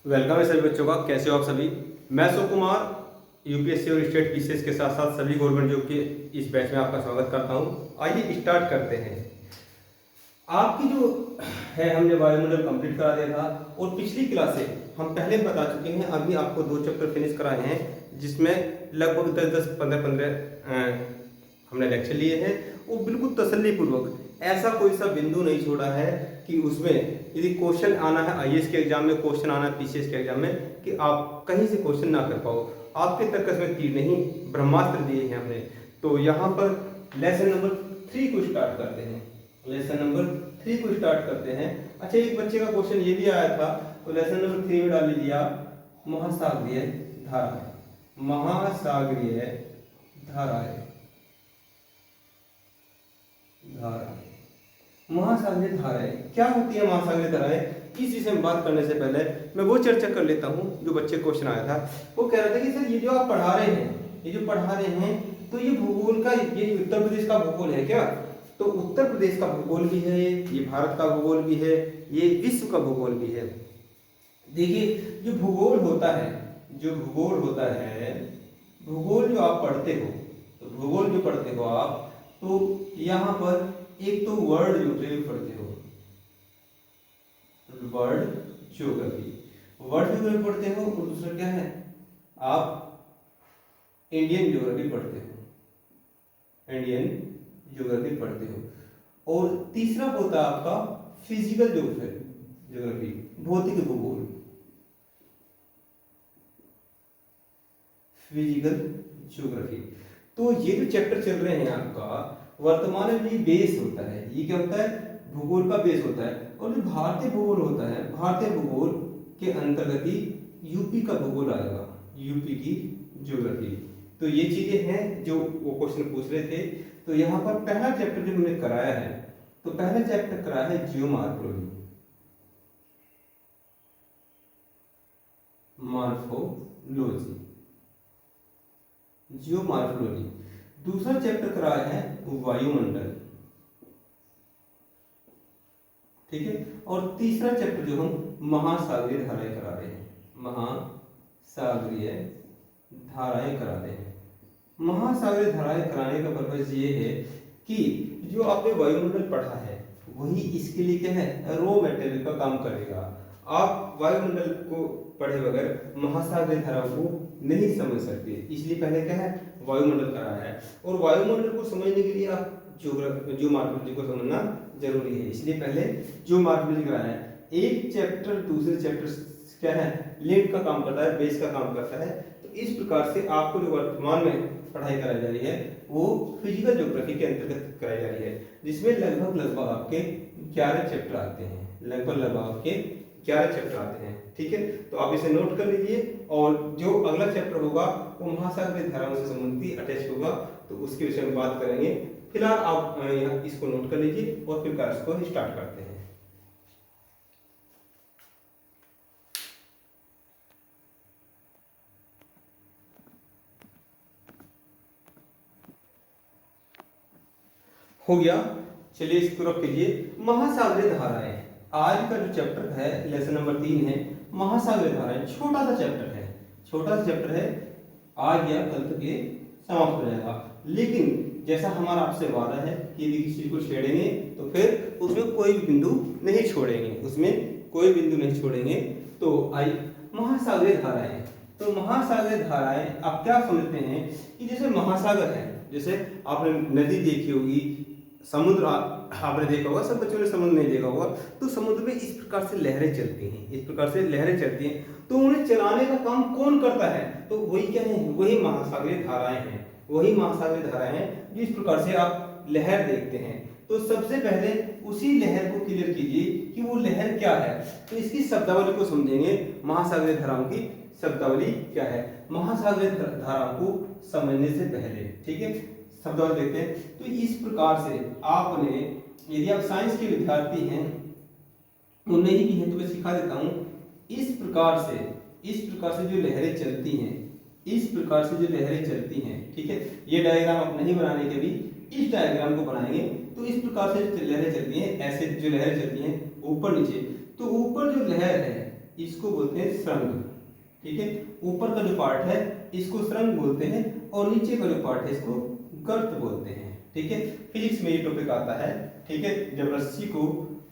Welcome है सभी बच्चों का। कैसे हो आप सभी। मैं शिव कुमार यूपीएससी और स्टेट पीसीएस के साथ साथ सभी गवर्नमेंट जॉब के इस बैच में आपका स्वागत करता हूं। आइए स्टार्ट करते हैं। आपकी जो है हमने वायुमंडल कंप्लीट करा दिया था और पिछली क्लास से हम पहले बता चुके हैं। अभी आपको 2 चैप्टर फिनिश कराए हैं जिसमें लगभग 10-10, 15-15 हमने लेक्चर लिए हैं और बिल्कुल तसल्ली पूर्वक ऐसा कोई सा बिंदु नहीं छोड़ा है कि उसमें यदि क्वेश्चन आना है आईएएस के एग्जाम में, क्वेश्चन आना है पीसीएस के एग्जाम में, कि आप कहीं से क्वेश्चन ना कर पाओ। आपके तर्कस में तीर नहीं ब्रह्मास्त्र दिए हैं हमने। तो यहाँ पर लेसन नंबर 3 को स्टार्ट करते हैं। लेसन नंबर 3 को स्टार्ट करते हैं। अच्छा, एक बच्चे का क्वेश्चन ये भी आया था, तो लेसन नंबर 3 में डाल लीजिए आप महासागरीय धाराएं। महासागरीय धाराएं, महासागरीय धाराएं क्या होती है? महासागरीय धाराएं, इस विषय में बात करने से पहले मैं वो चर्चा कर लेता हूँ जो बच्चे क्वेश्चन आया था। वो कह रहा था कि सर ये जो आप पढ़ा रहे हैं, ये जो पढ़ा रहे हैं, तो ये भूगोल का, ये उत्तर प्रदेश का भूगोल है क्या? तो उत्तर प्रदेश का भूगोल भी है, ये भारत का भूगोल भी है, ये विश्व का भूगोल भी है। देखिए, जो भूगोल होता है, जो भूगोल होता है, भूगोल जो आप पढ़ते हो, तो भूगोल जो पढ़ते हो आप, तो यहाँ पर एक तो वर्ल्ड ज्योग्राफी पढ़ते हो, वर्ल्ड ज्योग्राफी, वर्ल्ड ज्योग्राफी पढ़ते हो, और दूसरा क्या है, आप इंडियन ज्योग्राफी पढ़ते हो, इंडियन ज्योग्राफी पढ़ते हो, और तीसरा होता है आपका फिजिकल ज्योग्राफी, भौतिक भूगोल, फिजिकल ज्योग्राफी। तो ये जो चैप्टर चल रहे हैं आपका वर्तमान में, ये बेस होता है। ये क्या होता है? भूगोल का बेस होता है। और जो भारतीय भूगोल होता है, भारतीय भूगोल के अंतर्गत ही यूपी का भूगोल आएगा, यूपी की ज्योग्राफी। तो ये चीजें हैं जो वो क्वेश्चन पूछ रहे थे। तो यहाँ पर पहला चैप्टर जो हमने कराया है, तो पहला चैप्टर कराया है जियोमॉर्फोलॉजी, मॉर्फोलॉजी, जियोमॉर्फोलॉजी। दूसरा चैप्टर कराया है वायुमंडल, ठीक है। और तीसरा चैप्टर जो हम महासागरीय धाराएं करा रहे हैं, महासागरीय धाराएं करा रहे हैं। महासागरीय धाराएं कराने का पर्पज ये है कि जो आपने वायुमंडल पढ़ा है वही इसके लिए क्या है, रॉ मटेरियल का काम करेगा। आप वायुमंडल को पढ़े बगैर महासागरीय धाराओं को नहीं समझ सकते, इसलिए पहले क्या है, वायुमंडल कराया है। और वायुमंडल को समझने के लिए आप ज्योमॉर्फोलॉजी को समझना जरूरी है, इसलिए पहले ज्योमॉर्फोलॉजी कराया है। एक चैप्टर दूसरे चैप्टर क्या है, लिंक का काम करता है, बेस का काम करता है। तो इस प्रकार से आपको जो वर्तमान में पढ़ाई कराई जा रही है वो फिजिकल ज्योग्राफी के अंतर्गत कराई जा रही है, जिसमें लगभग आपके 11 चैप्टर आते हैं, लगभग आपके 11 चैप्टर आते हैं, ठीक है। तो आप इसे नोट कर लीजिए। और जो अगला चैप्टर होगा वो महासागरीय धाराओं से संबंधित अटैच होगा, तो उसके विषय में बात करेंगे। फिलहाल आप यहाँ इसको नोट कर लीजिए और फिर क्लास को स्टार्ट करते हैं। हो गया, चलिए इसको रख लीजिए। महासागरीय धाराएं, आज का जो चैप्टर है लेसन नंबर 3 है, महासागरीय धाराएं। छोटा सा चैप्टर है, छोटा सा चैप्टर है, आज या कल तक ये समाप्त हो जाएगा। लेकिन जैसा हमारा आपसे वादा है कि यदि किसी चीज को छेड़ेंगे तो फिर उसमें कोई भी बिंदु नहीं छोड़ेंगे, उसमें कोई बिंदु नहीं छोड़ेंगे। तो आई महासागरीय धाराएं। तो महासागरीय धाराएं आप क्या समझते हैं कि जैसे महासागर है, जैसे आपने नदी देखी होगी, समुद्र आपने देखा होगा, सब बच्चों ने समुद्र नहीं देखा होगा। तो समुद्र में इस प्रकार से लहरें चलती हैं, इस प्रकार से लहरें चलती हैं। तो उन्हें चलाने का काम कौन करता है? तो वही क्या है, वही महासागरीय धाराएं हैं, वही महासागरीय धाराएं हैं जो इस प्रकार से आप लहर देखते हैं। तो सबसे पहले उसी लहर को क्लियर कीजिए कि वो लहर क्या है। तो इसकी शब्दावली को समझेंगे, महासागरीय धाराओं की शब्दावली क्या है, महासागरीय धाराओं को समझने से पहले, ठीक है। शब्दावली देखते हैं। तो इस प्रकार से आपने, यदि आप साइंस के विद्यार्थी हैं तो नहीं भी हैं तो मैं सिखा देता हूं। इस प्रकार से जो लहरें चलती हैं, इस प्रकार से जो लहरें चलती हैं, ठीक है। ये डायग्राम आप नहीं बनाने के भी इस डायग्राम को बनाएंगे। तो इस प्रकार से जो लहरें चलती हैं, ऐसे जो लहरें चलती हैं ऊपर नीचे, तो ऊपर जो लहर है, इसको बोलते हैं श्रृंग। ठीक है, ऊपर का जो पार्ट है इसको श्रृंग बोलते हैं और नीचे का जो पार्ट है इसको गर्त बोलते हैं। ठीक है, फिजिक्स में ये टॉपिक आता है। ठीक है, जब रस्सी को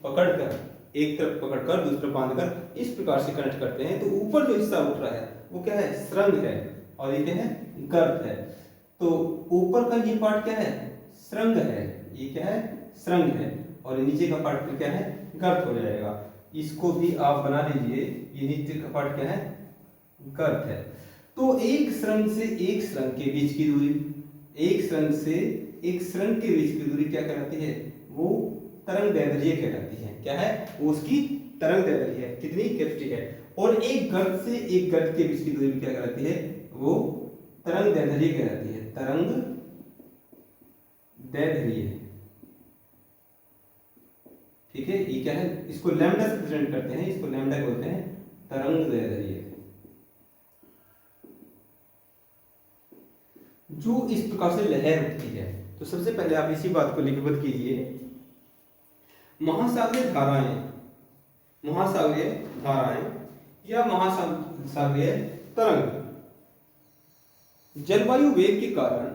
पकड़कर एक तरफ पकड़कर दूसरी तरफ बांधकर इस प्रकार से कनेक्ट करते हैं तो ऊपर जो हिस्सा उठ रहा है वो क्या है, श्रृंग है, और ये क्या है, गर्त है। तो ऊपर का ये पार्ट क्या है, श्रृंग है, ये क्या है, श्रृंग है, और नीचे का पार्ट क्या है, गर्त हो जाएगा। इसको भी आप बना लीजिए, ये नीचे का पार्ट क्या है, गर्त है। तो एक श्रृंग से एक श्रृंग के बीच की दूरी, एक श्रृंग से एक श्रृंग के बीच की दूरी क्या कहलाती है, वो तरंग दैर्ध्य कहलाती है। क्या है, वो उसकी तरंग दैर्ध्य है, कितनी, कैपिटी है। और एक गर्त से एक गर्त के बीच की दूरी क्या कहलाती है, वो तरंग दैर्ध्य कहलाती है, तरंग दैर्ध्य। ठीक है, ये क्या है, इसको लैम्डा से प्रेजेंट करते हैं, इसको लैम्डा बोलते हैं, तरंग दैर्ध्य। जो इस प्रकार से लहर उठती है, तो सबसे पहले आप इसी बात को लिपिबद्ध कीजिए। महासागरीय धाराएं, महासागरीय धाराएं या महासागरीय तरंग जलवायु वेग के कारण,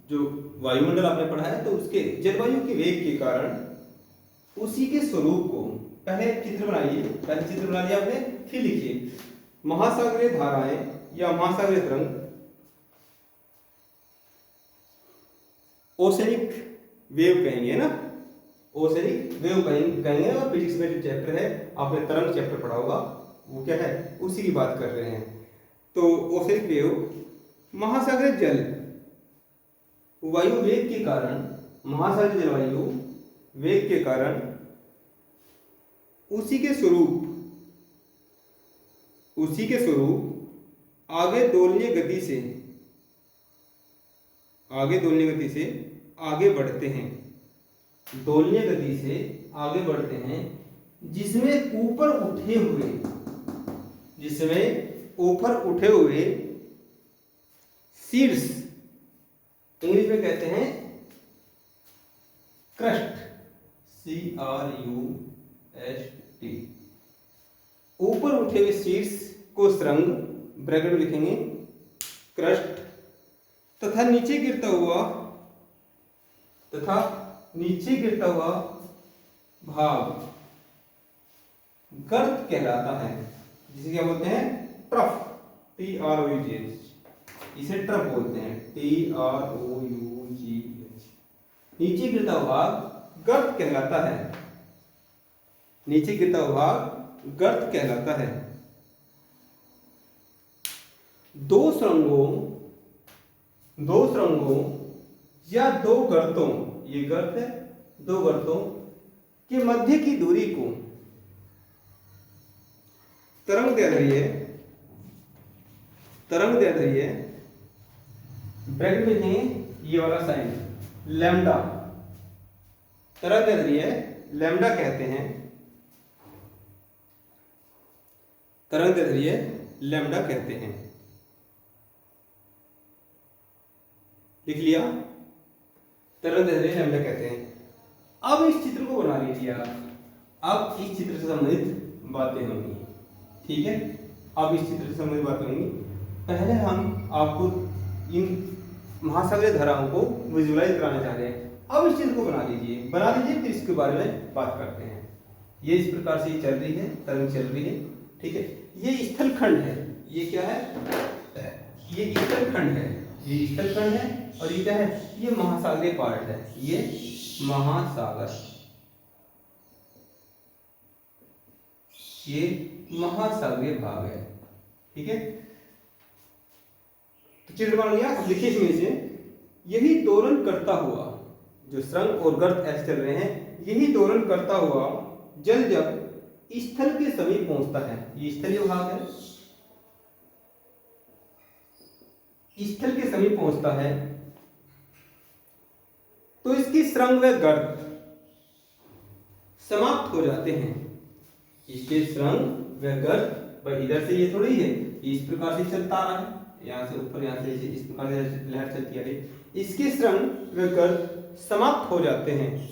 जो वायुमंडल आपने पढ़ा है तो उसके जलवायु के वेग के कारण उसी के स्वरूप को, पहले चित्र बनाइए, पहले चित्र बना लिया आपने, फिर लिखिए महासागरीय धाराएं या महासागरीय तरंग ओसेनिक वेव कहेंगे ना, ओसेनिक वेव कहेंगे। और फिजिक्स में जो चैप्टर है आपने तरंग चैप्टर पढ़ा होगा, वो क्या है, उसी की बात कर रहे हैं। तो ओसेनिक वेव, महासागरीय जल वायु वेग के कारण, महासागरीय जलवायु वेग के कारण उसी के स्वरूप आगे दोलनीय गति से आगे बढ़ते हैं, दोलनीय गति से आगे बढ़ते हैं, जिसमें ऊपर उठे हुए शीर्ष, इंग्लिश में कहते हैं क्रस्ट, CRUST, ऊपर उठे हुए शीर्ष को श्रृंग, ब्रैकेट में लिखेंगे क्रस्ट, तथा नीचे गिरता हुआ भाग गर्त कहलाता है, जिसे क्या बोलते हैं, ट्रफ, TROUGH, इसे ट्रफ बोलते हैं, TROUGH। नीचे गिरता हुआ भाग गर्त कहलाता है, नीचे गिरता हुआ भाग गर्त कहलाता है। दो सुरंगों या दो गर्तों, ये गर्त है, दो गर्तों के मध्य की दूरी को तरंग दैर्ध्य ब्रैकेट में देंगे ये वाला साइन, लैम्डा, तरंग दैर्ध्य लैम्डा कहते हैं, तरंग दैर्ध्य लैम्डा कहते हैं। लिख लिया, तरंग दैर्ध्य लैम्डा कहते हैं। अब इस चित्र को बना लीजिए आप, अब इस चित्र से संबंधित बातें होंगी। ठीक है, अब इस चित्र से संबंधित बातें होंगी। पहले हम आपको इन महासागरीय धाराओं को विजुअलाइज कराना चाह रहे हैं। अब इस चित्र को बना लीजिए, फिर इसके बारे में बात करते हैं। ये इस प्रकार से चल रही है, तरंग चल रही है। ठीक है, ये स्थलखंड है, ये क्या है, ये स्थलखंड है, ये स्थलखंड है, और ये क्या है, ये महासागरीय पार्ट है, ये महासागर, ये महासागरीय भाग है। ठीक है, तो चित्र बन गया। अब लिखिए इसमें से, यही दोलन करता हुआ, जो श्रृंग और गर्त ऐसे चल रहे हैं, यही दोलन करता हुआ जल जब स्थल के समीप पहुंचता है, ये स्थलीय भाग है, स्थल के समीप पहुंचता है, तो इसकी श्रृंग व गर्त समाप्त हो जाते हैं। इसके श्रृंग व गर्त, भाई इधर से ये थोड़ी है, इस प्रकार से चलता रहा है, यहाँ से ऊपर, यहाँ से इस प्रकार से लहर चलती आ रही, इसके श्रृंग व गर्त समाप्त हो जाते हैं,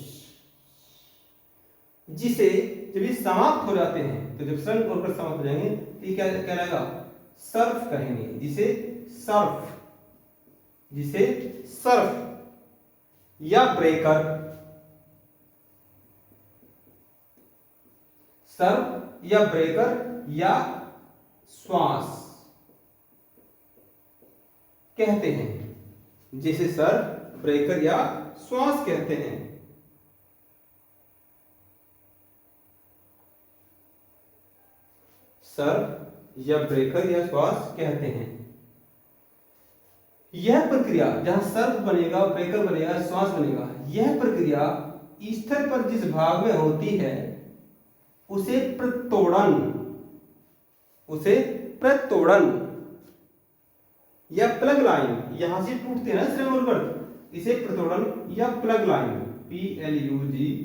जिसे जब ये समाप्त हो जाते हैं, तो जब सन और समाप्त हो जाएंगे तो ये क्या कहलाएगा, सर्फ कहेंगे, जिसे सर्फ, जिसे सर्फ या ब्रेकर, सर्फ या ब्रेकर या श्वास कहते हैं, जिसे सर्फ, ब्रेकर या श्वास कहते हैं। सर्फ या ब्रेकर या श्वास कहते हैं। यह प्रक्रिया, जहां सर्फ बनेगा, ब्रेकर बनेगा, श्वास बनेगा, यह प्रक्रिया स्थल पर जिस भाग में होती है उसे प्रतोड़न, उसे प्रतोड़न या प्लग लाइन, यहां से टूटते हैं ना श्रेणीबद्ध, इसे प्रतोड़न या प्लग लाइन, PLUGLIN,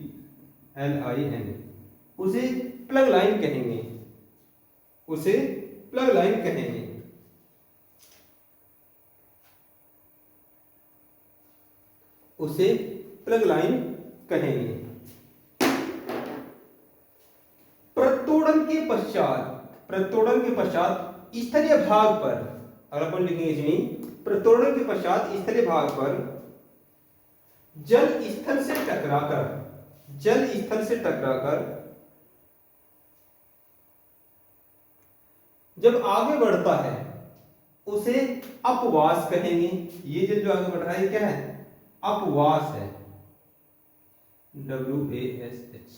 उसे प्लग लाइन कहेंगे, उसे प्लग लाइन कहेंगे। उसे प्लग लाइन कहेंगे। प्रतोड़न के पश्चात, प्रतोड़न के पश्चात स्थलीय भाग पर, अगर अपन लिखेंगे इसमें, प्रतोड़न के पश्चात स्थलीय भाग पर जल स्थल से टकराकर, जल स्थल से टकराकर जब आगे बढ़ता है उसे अपवास कहेंगे। ये जल जो आगे बढ़ रहा है क्या है, अपवास है, WASH,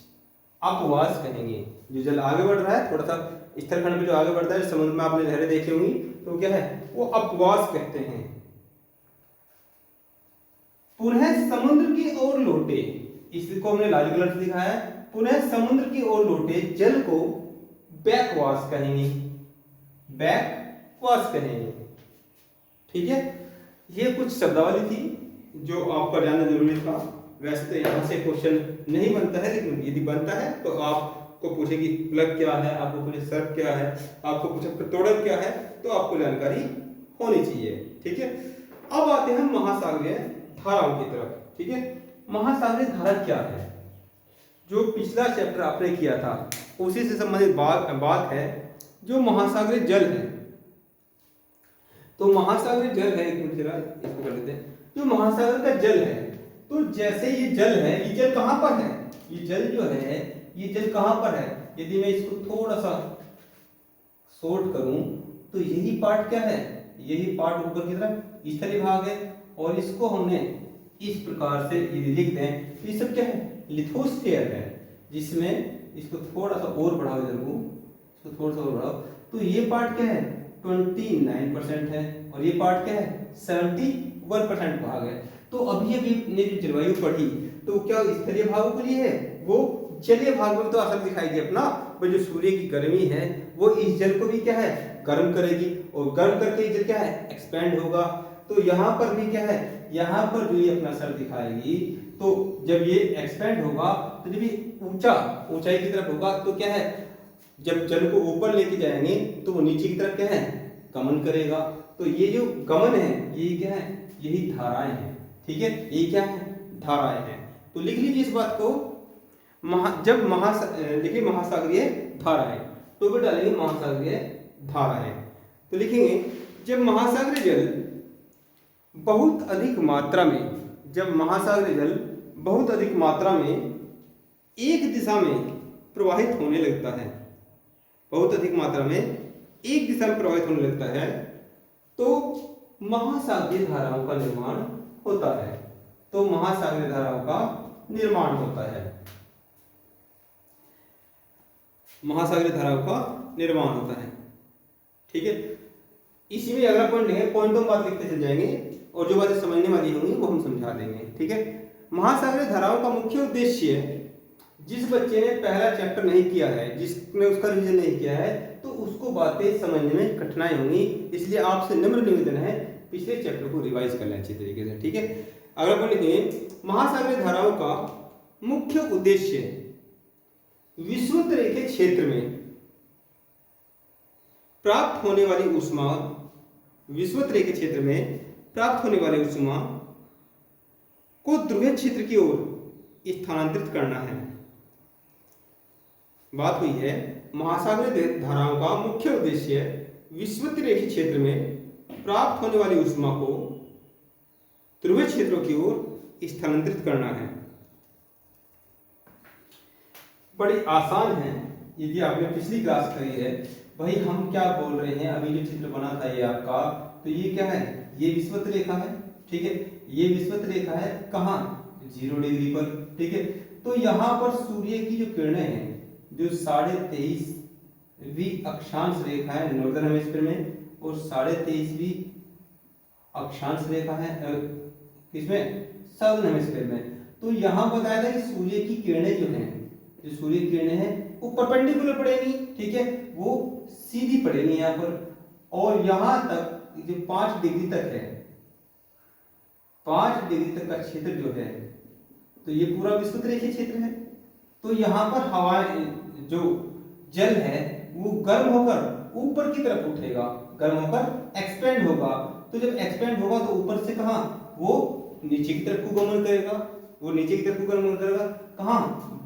अपवास कहेंगे। जो जल आगे बढ़ रहा है, थोड़ा सा स्थलखंड में जो आगे बढ़ता है, समुद्र में आपने लहरें देखी होंगी, तो क्या है, वो अपवास कहते हैं। पुनः समुद्र की ओर लौटे, इसको हमने लाल कलर से दिखाया है, पुनः समुद्र की ओर लौटे जल को बैकवास कहेंगे, बैकवास कहेंगे। ठीक है, ये कुछ शब्दावली थी जो आपका जानना जरूरी था। वैसे तो यहाँ से क्वेश्चन नहीं बनता है, लेकिन यदि बनता है तो आपको पूछेगी प्लग क्या है, आपको पूछे सर्फ क्या है, आपको पूछे प्रतोड़न क्या है, तो आपको जानकारी होनी चाहिए। ठीक है, अब आते हैं महासागरीय धाराओं की तरफ। ठीक है, महासागरीय धारा क्या है, जो पिछला चैप्टर आपने किया था उसी से संबंधित बात है, जो महासागरीय जल है। तो महासागरीय जल है, एक मिनट जरा इसको कर लेते हैं। जो महासागर का जल है, तो जैसे ये जल है, ये जल कहां पर है, ये जल जो है, ये जल कहां पर है, यदि मैं इसको थोड़ा सा शॉर्ट करूं तो यही पार्ट क्या है, यही पार्ट ऊपर की तरफ स्थलीय भाग है, और इसको हमने इस प्रकार से यदि लिख दें तो ये सब क्या है, लिथोस्फीयर है, जिसमें इसको थोड़ा सा और बढ़ाओ, इसको थोड़ा सा और बढ़ाओ, तो ये पार्ट क्या है 29% है, और ये पार्ट क्या है 71% भाग है। तो अभी अभी ने जो जलवायु पढ़ी, तो क्या स्थलीय भागों के लिए है, वो जलीय भाग में तो असर दिखाई दे अपना, पर जो सूर्य की गर्मी है वो इस जल को भी क्या है गर्म करेगी, और गर्म करके जल क्या है एक्सपेंड होगा। तो यहाँ पर भी क्या है, यहाँ पर जो ये अपना असर दिखाएगी, तो जब ये एक्सपेंड होगा तो जब ये ऊंचाई की तरफ होगा, तो क्या है, जब जल को ऊपर लेके जाएंगे तो वो नीचे की तरफ क्या है गमन करेगा। तो ये जो गमन है, ये क्या है, यही धाराएं हैं। ठीक है, ये क्या है, धाराएं हैं। तो लिख लीजिए इस बात को, लिखिए महासागरीय धाराएं, तो भी डालेंगे महासागरीय धाराएं। तो लिखेंगे जब महासागरीय जल बहुत अधिक मात्रा में, जब महासागरीय जल बहुत अधिक मात्रा में एक दिशा में प्रवाहित होने लगता है, बहुत अधिक मात्रा में एक दिशा में प्रवाहित होने लगता है, तो महासागरीय धाराओं का निर्माण होता है। तो महासागरीय धाराओं का निर्माण होता है, महासागरीय धाराओं का निर्माण होता है। ठीक है, इसी में अगला पॉइंट लेंगे, पॉइंटों बात लिखते चल जाएंगे, और जो बातें समझने वाली होंगी वो हम समझा देंगे। ठीक है, महासागरीय धाराओं का मुख्य उद्देश्य, जिस बच्चे ने पहला चैप्टर नहीं किया है, जिसने उसका रिवीजन नहीं किया है, तो उसको बातें समझने में कठिनाई होंगी, इसलिए आपसे नम्र निवेदन है पिछले चैप्टर को रिवाइज कर लें अच्छी तरीके से। ठीक है, अगला पॉइंट लिखेंगे, महासागरीय धाराओं का मुख्य उद्देश्य विषुवत रेखीय क्षेत्र में प्राप्त होने वाली ऊष्मा, विषुवत रेखीय क्षेत्र में प्राप्त होने वाली ऊष्मा को ध्रुवीय क्षेत्र की ओर स्थानांतरित करना है। बात हुई है महासागरीय धाराओं का मुख्य उद्देश्य विषुवत-रेखीय क्षेत्र में प्राप्त होने वाली ऊष्मा को ध्रुवीय क्षेत्रों की ओर स्थानांतरित करना है। बड़ी आसान है, यदि आपने पिछली क्लास करी है। भाई हम क्या बोल रहे हैं, अभी जो चित्र बना था ये आपका, तो ये क्या है, ये विषुवत रेखा है, ठीक है। ये विषुवत रेखा है कहाँ, 0 डिग्री पर, ठीक है। तो यहाँ पर सूर्य की जो किरणें हैं, जो 23.5वीं अक्षांश रेखा है नॉर्दर्न हेमिस्फीयर में, और 23.5वीं अक्षांश रेखा है किसमें, साउदर्न हेमिस्फीयर में। तो यहाँ बताया था कि सूर्य की किरणें जो हैं, जो सूर्य की किरणें हैं वो परपेंडिकुलर पड़ेगी, ठीक है, वो सीधी पड़ेगी यहाँ पर, और यहाँ तक जो 5 डिग्री तक है, 5 डिग्री तक का क्षेत्र जो है, तो ये पूरा विषुवत रेखीय क्षेत्र है। तो यहाँ पर हवा, जो जल है वो गर्म होकर ऊपर की तरफ उठेगा, गर्म होकर एक्सपेंड होगा। तो जब एक्सपेंड होगा तो ऊपर से कहाँ, वो नीचे की तरफ को गमन करेगा, वो नीचे की तरफ को गमन करेगा, कहाँ,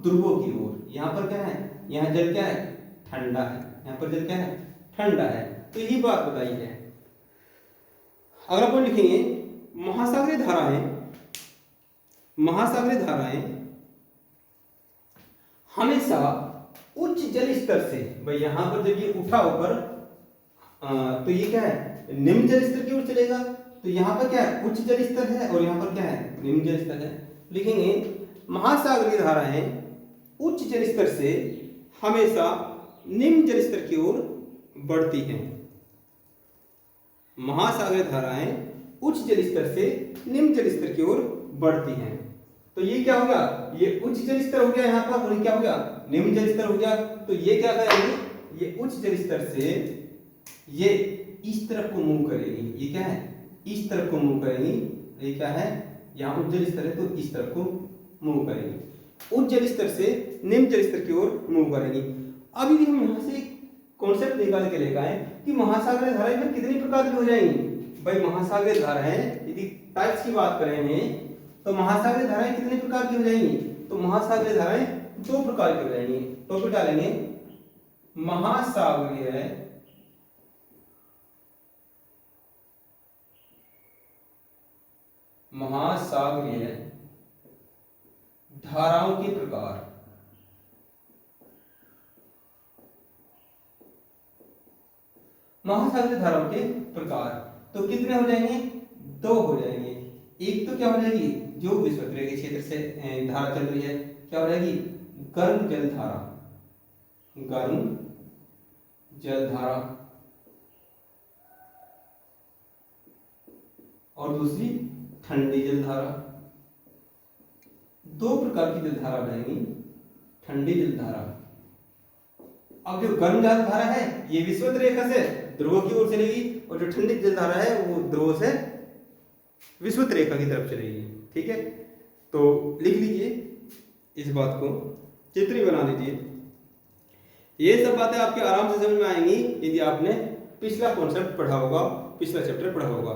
ध्रुवों की ओर। यहाँ पर क्या है, यहाँ जल क्या है, ठंडा है, यहाँ पर जल क्या है, ठंडा है। तो यही बात बताई है। अगर अपन लिखेंगे महासागरीय धाराएं, महासागरीय धाराएं हमेशा उच्च जल स्तर से, भाई यहां पर जब ये उठा ऊपर, तो ये क्या है, निम्न जल स्तर की ओर चलेगा। तो यहाँ पर क्या है, उच्च जल स्तर है, और यहाँ पर क्या है, निम्न जल स्तर है। लिखेंगे महासागरीय धाराएं उच्च जल स्तर से हमेशा निम्न जल स्तर की ओर बढ़ती हैं। महासागरीय धाराएं उच्च जल स्तर से निम्न जल स्तर की ओर बढ़ती हैं। तो ये क्या होगा, ये उच्च जल स्तर हो गया यहाँ पर, और ये क्या हो गया, निम्न जल स्तर हो गया। तो ये क्या करेंगे, ये उच्च जल स्तर से ये इस तरफ को मूव करेगी, ये क्या है, इस तरफ को मूव करेगी। ये क्या है, यहाँ उच्च जल स्तर है तो इस तरफ को मूव करेगी, उच्च जल स्तर से निम्न जल स्तर की ओर मूव करेगी। अभी हम यहाँ से कॉन्सेप्ट निकाल के लेकर आए कि महासागरीय धाराएं में कितनी प्रकार की हो जाएंगी। भाई महासागरीय धाराएं, यदि टाइप्स की बात करेंगे तो महासागरीय धाराएं कितने प्रकार की हो जाएंगी, तो महासागरीय धाराएं 2 प्रकार की हो जाएंगी। तो फिर डालेंगे महासागरीय धाराओं के प्रकार। महासागरीय धाराओं के प्रकार तो कितने हो जाएंगे, 2 हो जाएंगे। एक तो क्या हो जाएगी, जो विषुवत रेखीय क्षेत्र से धारा चल रही है, क्या हो जाएगी, गर्म जल धारा, गर्म जल धारा, और दूसरी ठंडी जल धारा। 2 प्रकार की जल धारा बनेगी, ठंडी जल धारा। अब जो गर्म जल धारा है ये विषुवत रेखा से ध्रुवों की ओर चलेगी, और जो ठंडी जल धारा है वो ध्रुवों से विषुवत रेखा की तरफ चलेगी, ठीक है। तो लिख लीजिए इस बात को, चित्र बना लीजिए। ये सब बातें आपके आराम से समझ में आएंगी यदि आपने पिछला कॉन्सेप्ट पढ़ा होगा, पिछला चैप्टर पढ़ा होगा,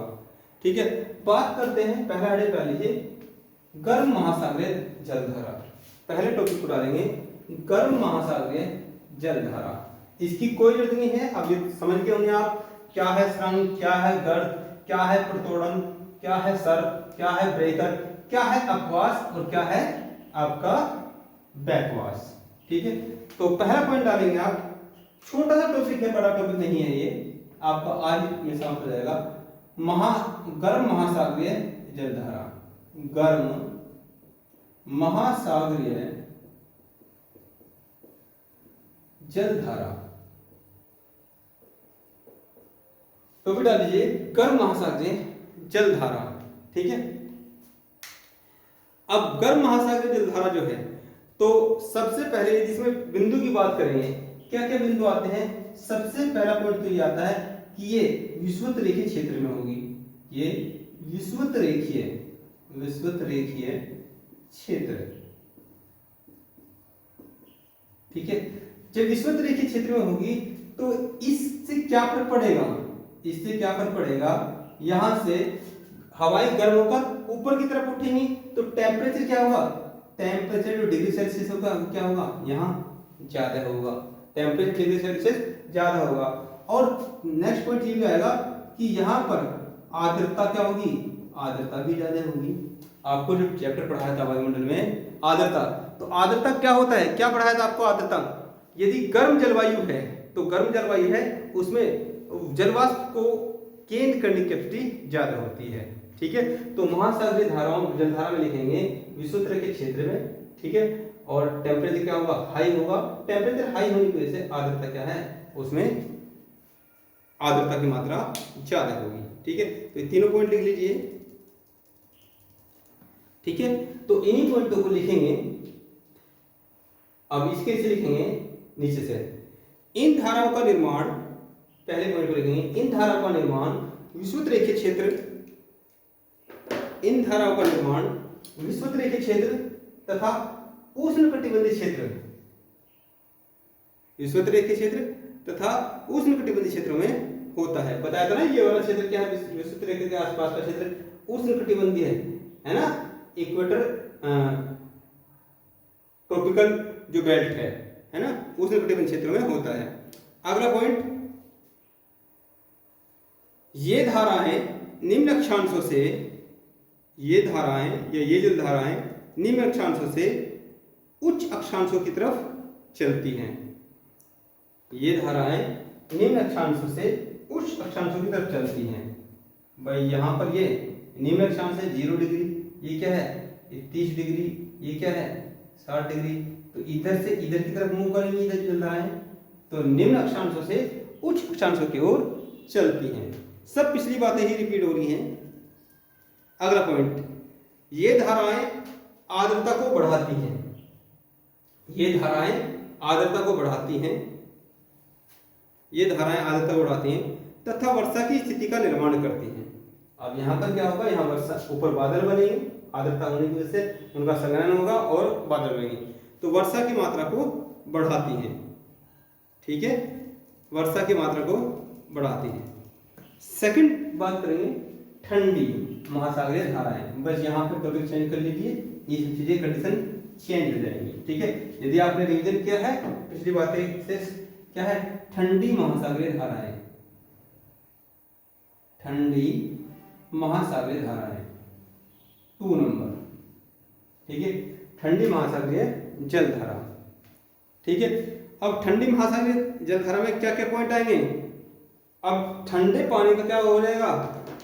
ठीक है। बात करते हैं, पहला हेडिंग डाल लीजिए गर्म महासागरीय जलधारा। पहले टॉपिक को डालेंगे गर्म महासागरीय जलधारा। इसकी कोई जरूरत नहीं है, अब ये समझ गए होंगे आप, क्या है स्रंग, क्या है गर्त, क्या है प्रतोड़न, क्या है सर्प, क्या है ब्रेकर, क्या है अपवास, और क्या है आपका बैकवास, ठीक है। तो पहला पॉइंट डालेंगे आप, छोटा सा टॉपिक है, बड़ा टॉपिक नहीं है ये, आपका आज में समाप्त हो जाएगा। गर्म महासागरीय जलधारा, गर्म महासागरीय जलधारा। तो भी डाल दीजिए गर्म महासागरीय जलधारा, ठीक है। अब गर्म महासागरीय जलधारा जो है, तो सबसे पहले इसमें बिंदु की बात करेंगे, क्या क्या बिंदु आते हैं। सबसे पहला पॉइंट तो ये आता है कि ये विषुवत रेखीय क्षेत्र में होगी, ये विषुवत रेखीय क्षेत्र, ठीक है। जब विषुवत रेखीय क्षेत्र में होगी तो इससे क्या फर्क पड़ेगा, इससे क्या फर्क पड़ेगा, यहां से हवाएं गर्म होकर ऊपर की तरफ उठेंगी तो टेम्परेचर क्या होगा, टेम्परेचर जो डिग्री सेल्सियस होगा क्या होगा, यहाँ ज्यादा होगा, टेम्परेचर डिग्री सेल्सियस ज्यादा होगा। और नेक्स्ट पॉइंट ये भी आएगा कि यहाँ पर आर्द्रता क्या होगी, आर्द्रता भी ज्यादा होगी। आपको जो चैप्टर पढ़ाया था वायुमंडल में आर्द्रता, तो आर्द्रता क्या होता है, क्या पढ़ाया था आपको आर्द्रता? यदि गर्म जलवायु है तो गर्म जलवायु है उसमें जलवाष्प को केंद्र करने की कैपेसिटी ज्यादा होती है। ठीक है, तो महासागरीय धाराओं जलधारा में लिखेंगे विषुवत के क्षेत्र में। ठीक है, और टेम्परेचर क्या होगा, हाई होगा। टेम्परेचर हाई होने की वजह से आर्द्रता क्या है, उसमें आर्द्रता की मात्रा ज्यादा होगी। ठीक है, तो ये तीनों पॉइंट लिख लीजिए। ठीक है, तो इन्हीं पॉइंटों को लिखेंगे। अब इसके से लिखेंगे नीचे से, इन धाराओं का निर्माण, पहले पॉइंट को लिखेंगे, इन धाराओं का निर्माण विषुवत रेखीय क्षेत्र, इन धाराओं का निर्माण विषुवत रेखीय क्षेत्र तथा उष्णकटिबंधीय क्षेत्र, विषुवत रेखीय क्षेत्र तथा उष्णकटिबंधीय क्षेत्रों में होता है। बताया था ना, ये वाला क्षेत्र क्या है, विषुवत रेखा के आसपास का क्षेत्र उष्णकटिबंधीय है ना, इक्वेटर ट्रॉपिकल जो बेल्ट है ना, उष्णकटिबंधीय क्षेत्रों में होता है। अगला पॉइंट, ये धाराएं निम्न अक्षांशों से, ये धाराएं या ये जो धाराएं निम्न अक्षांशों से उच्च अक्षांशों की तरफ चलती हैं। ये धाराएं निम्न अक्षांशों से उच्च अक्षांशों की तरफ चलती हैं। भाई यहाँ पर ये निम्न अक्षांश है 0 डिग्री, ये क्या है, ये 30 डिग्री, ये क्या है 60 डिग्री। तो इधर से इधर की तरफ मूव करेंगे, इधर चल रहा है, तो निम्न अक्षांशों से उच्च अक्षांशों की ओर चलती हैं। सब पिछली बातें ही रिपीट हो रही हैं। अगला पॉइंट, ये धाराएं आर्द्रता को बढ़ाती हैं, ये धाराएं आर्द्रता को बढ़ाती हैं, ये धाराएं आर्द्रता को बढ़ाती हैं तथा वर्षा की स्थिति का निर्माण करती हैं। अब यहाँ पर क्या होगा, यहाँ वर्षा, ऊपर बादल बनेंगे, आर्द्रता होने की वजह से उनका संघनन होगा और बादल बनेंगे, तो वर्षा की मात्रा को बढ़ाती हैं। ठीक है, वर्षा की मात्रा को बढ़ाती हैं। सेकंड बात करेंगे, ठंडी महासागरीय धाराएं। बस यहाँ पर टॉपिक चेंज कर लीजिए, ये सब चीजें कंडीशन चेंज हो जाएंगी। ठीक है, यदि आपने रिवीजन किया है पिछली बातें से, क्या है, ठंडी महासागरीय धाराएं, ठंडी महासागरीय धाराएं 2 नंबर। ठीक है, ठंडी महासागरीय जलधारा। ठीक है, अब ठंडी महासागरीय जलधारा में क्या क्या पॉइंट आएंगे? अब ठंडे पानी का क्या हो जाएगा,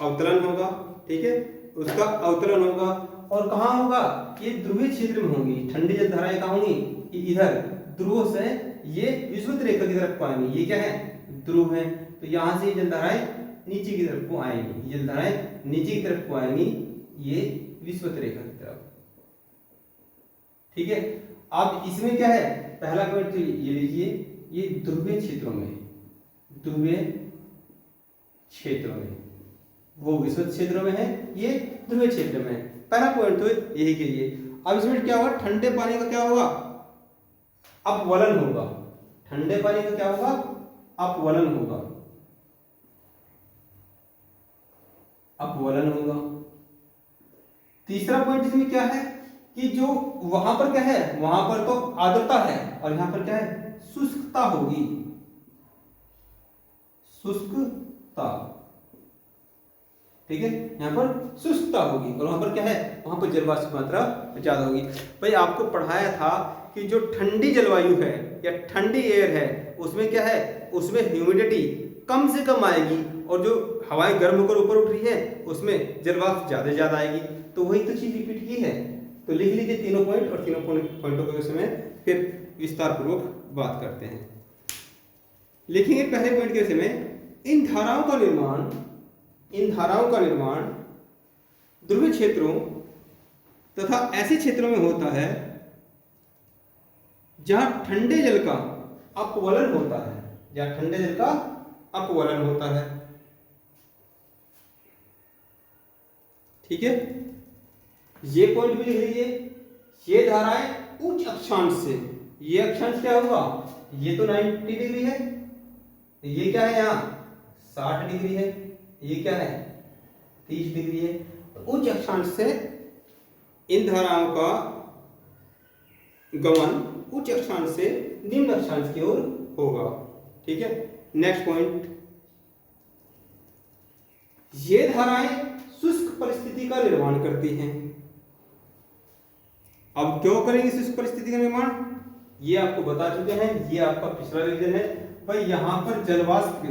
अवतरण होगा। ठीक है, उसका अवतरण होगा, और कहाँ होगा, ये ध्रुवीय क्षेत्र में होंगी। ठंडी जलधाराएं कहाँ होंगी, इधर ध्रुव से ये विषुवत रेखा की तरफ आएंगी, ये क्या है, ध्रुव है, तो यहाँ से जलधाराएं नीचे की तरफ को आएंगी, जलधाराएं नीचे की तरफ को आएंगी, ये विषुवत रेखा की तरफ। ठीक है, अब इसमें क्या है, पहला पॉइंट तो ये लीजिए, ये ध्रुवीय क्षेत्रों में, ध्रुवीय क्षेत्रों में, वो विषुवत क्षेत्रों में है, ये ध्रुवीय क्षेत्र में है। पहला पॉइंट तो यही के लिए। अब इसमें क्या होगा, ठंडे पानी का क्या होगा, अपवलन होगा। ठंडे पानी का क्या होगा, अपवलन होगा, अपवलन होगा। तीसरा पॉइंट इसमें क्या है कि जो वहां पर क्या है, वहां पर तो आर्द्रता है और यहां पर क्या है, शुष्कता होगी, शुष्कता। ठीक है, यहां पर शुष्कता होगी और वहां पर क्या है, वहां पर जलवाष्प की मात्रा ज्यादा होगी। भाई आपको पढ़ाया था कि जो ठंडी जलवायु है या ठंडी एयर है, उसमें क्या है, उसमें ह्यूमिडिटी कम से कम आएगी, और जो हवाएं गर्म होकर ऊपर उठ रही है उसमें जलवाष्प ज्यादा आएगी। तो वही तो चीज रिपीट की है। तो लिख लीजिए तीनों पॉइंट, और तीनों पॉइंटों के विषय में फिर विस्तार पूर्वक बात करते हैं। लिखेंगे पहले पॉइंट के विषय में, इन धाराओं का निर्माण, इन धाराओं का निर्माण ध्रुवीय क्षेत्रों तथा ऐसे क्षेत्रों में होता है जहां ठंडे जल का अपवलन होता है, जहां ठंडे जल का अपवलन होता है। ठीक है, ये पॉइंट भी लिख लीजिए, ये धाराएं उच्च अक्षांश से, ये अक्षांश क्या होगा, ये तो 90 डिग्री है, ये क्या है, यहाँ 60 डिग्री है, ये क्या है 30 डिग्री है। तो उच्च अक्षांश से इन धाराओं का गमन उच्च अक्षांश से निम्न अक्षांश की ओर होगा। ठीक है, नेक्स्ट पॉइंट, ये धाराएं शुष्क परिस्थिति का निर्माण करती हैं। अब क्यों करेंगे शुष्क परिस्थिति का निर्माण, ये आपको बता चुके हैं, ये आपका पिछला रिवीजन है भाई। यहाँ पर जलवाष्प,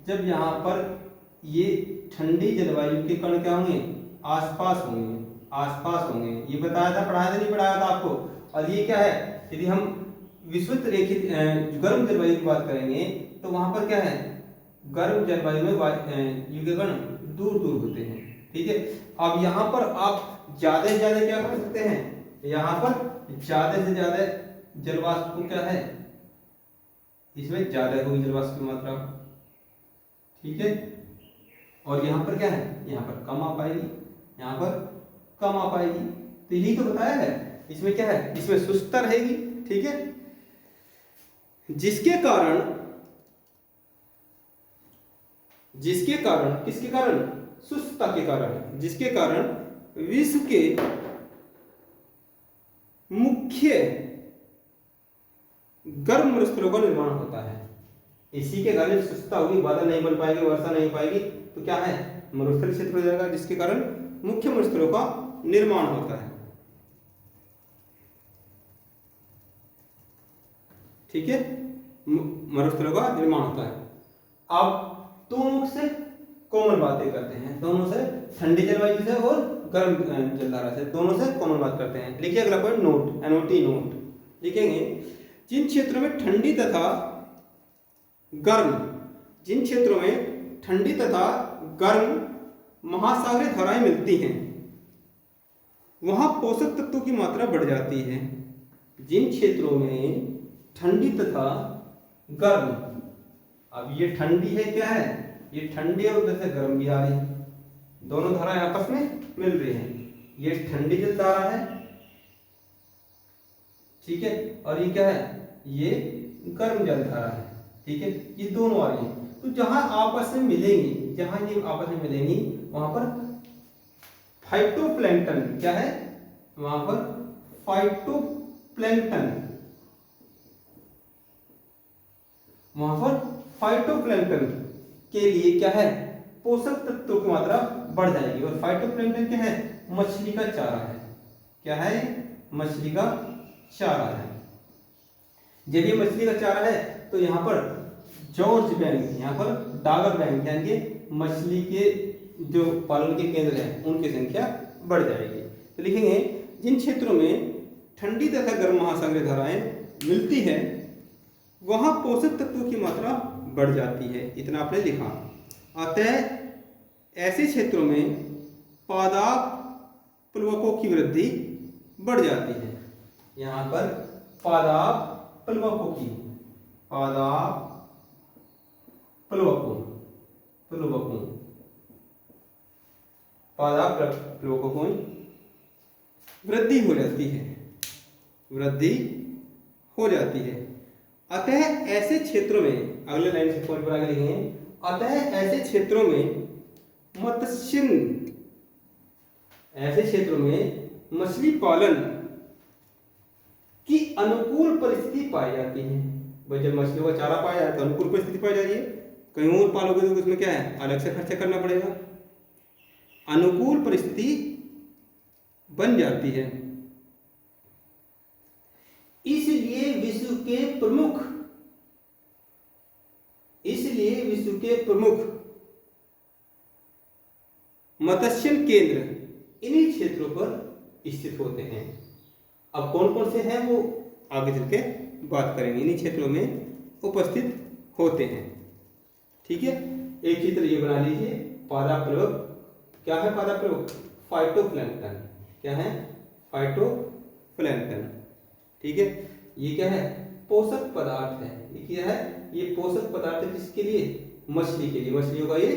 जब यहाँ पर ये ठंडी जलवायु के कण क्या होंगे, आसपास होंगे, आसपास होंगे, ये बताया था, पढ़ाया था नहीं पढ़ाया था आपको। और ये क्या है, यदि हम विषुवत रेखित गर्म जलवायु की बात करेंगे तो वहां पर क्या है, गर्म जलवायु में वायु के कण दूर दूर होते हैं। ठीक है, अब यहाँ पर आप ज्यादा से ज्यादा क्या कर सकते हैं, यहाँ पर ज्यादा से ज्यादा जलवाष्प को क्या है, इसमें ज्यादा होगी जलवाष्प की मात्रा। ठीक है, और यहाँ पर क्या है, यहाँ पर कम आ पाएगी, यहाँ पर कम आ पाएगी। तो यही तो बताया है, इसमें क्या है, इसमें शुष्कता रहेगी। ठीक है, जिसके कारण किसके कारण, शुष्कता के कारण, जिसके कारण विश्व के मुख्य गर्म मरुस्थलों का निर्माण होता है। इसी के कारण शुष्कता होगी, बादल नहीं बन पाएंगे, वर्षा नहीं पाएगी, तो क्या है, मरुस्थलीय क्षेत्र हो जाएगा, जिसके कारण मुख्य मरुस्थलों का निर्माण होता है। ठीक है, मरुस्थलों का निर्माण होता है। अब दोनों से कॉमन बातें करते हैं, दोनों से, ठंडी जलवायु से और गर्म जलधारा से, दोनों से कॉमन बात करते हैं। लिखिए अगला पॉइंट, नोट, एनओटी नोट लिखेंगे। जिन क्षेत्रों में ठंडी तथा गर्म, जिन क्षेत्रों में ठंडी तथा गर्म महासागरीय धाराएं मिलती हैं, वहां पोषक तत्वों की मात्रा बढ़ जाती है। जिन क्षेत्रों में ठंडी तथा गर्म, अब ये ठंडी है, क्या है, ये ठंडी और उधर से गर्म भी आ रही है, दोनों धाराएं आपस में मिल रही हैं। ये ठंडी जल धारा है, ठीक है, और ये क्या है, ये गर्म जल धारा है। ठीक है, ये दोनों आ रही हैं। तो जहां आपस में मिलेंगी, जहां ये आपस में मिलेंगी, वहां पर फाइटोप्लैंक्टन क्या है, वहां पर फाइटोप्लैंक्टन, वहां पर फाइटोप्लैंक्टन के लिए क्या है, पोषक तत्वों की मात्रा बढ़ जाएगी। और फाइटोप्लैंक्टन क्या है, मछली का चारा है। क्या है, मछली का चारा है। जब ये मछली का चारा है तो यहाँ पर जॉर्ज बैंक, यहाँ पर डागर बैंक, यानी कि मछली के जो पालन के केंद्र हैं उनकी संख्या बढ़ जाएगी। तो लिखेंगे, जिन क्षेत्रों में ठंडी तथा गर्म महासागरीय धाराएं मिलती है, वहां पोषक तत्वों की मात्रा बढ़ जाती है। इतना आपने लिखा। अतः ऐसे क्षेत्रों में पादप प्लवकों की वृद्धि बढ़ जाती है। यहाँ पर पादप प्लवकों की, पादप प्लवकों, पादप प्लवकों की वृद्धि हो जाती है, वृद्धि हो जाती है। अतः ऐसे क्षेत्रों में, अगले लाइन से पॉइंट पर आगे लिखेंगे, अतः ऐसे क्षेत्रों में मत्स्य, ऐसे क्षेत्रों में मछली पालन की अनुकूल परिस्थिति पाई जाती है। भाई जब मछलियों का चारा पाया जाए तो अनुकूल परिस्थिति पाई जा रही है। कहीं और पालोगे तो उसमें क्या है, अलग से खर्चा करना पड़ेगा। अनुकूल परिस्थिति बन जाती है। इसलिए विश्व के प्रमुख मत्स्य केंद्र इन्हीं क्षेत्रों पर स्थित होते हैं। अब कौन कौन से हैं वो आगे चल के बात करेंगे। इन्हीं क्षेत्रों में उपस्थित होते हैं। ठीक है, एक चित्र ये बना लीजिए। पादप प्लवक, क्या है पादप प्लवक, फाइटोप्लैंक्टन। क्या है, फाइटोप्लैंक्टन। ठीक है, ये क्या है, पोषक पदार्थ है। ये क्या है, ये पोषक पदार्थ है किसके लिए, मछली के लिए, मछलियों का ये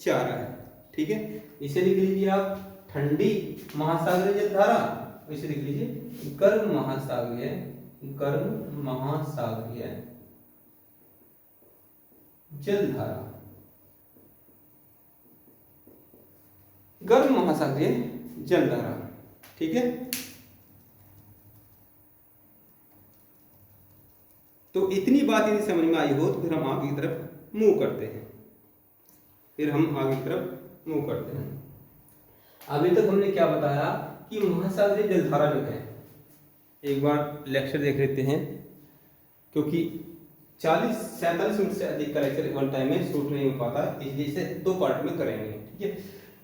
चारा है। ठीक है, इसे लिख लीजिए आप ठंडी महासागरीय जलधारा, इसे लिख लीजिए गर्म महासागरीय, गर्म महासागरीय जलधारा, गर्म महासागरीय जलधारा। ठीक है, तो इतनी बात यदि समझ में आई हो तो फिर हम आगे की तरफ मूव करते हैं। अभी तक हमने क्या बताया कि महासागरीय जलधारा जो है, एक बार लेक्चर देख लेते हैं, क्योंकि 40-47 मिनट से अधिक का लेक्चर वन टाइम में शूट नहीं हो पाता, इसलिए इसे 2 पार्ट में करेंगे। ठीक है,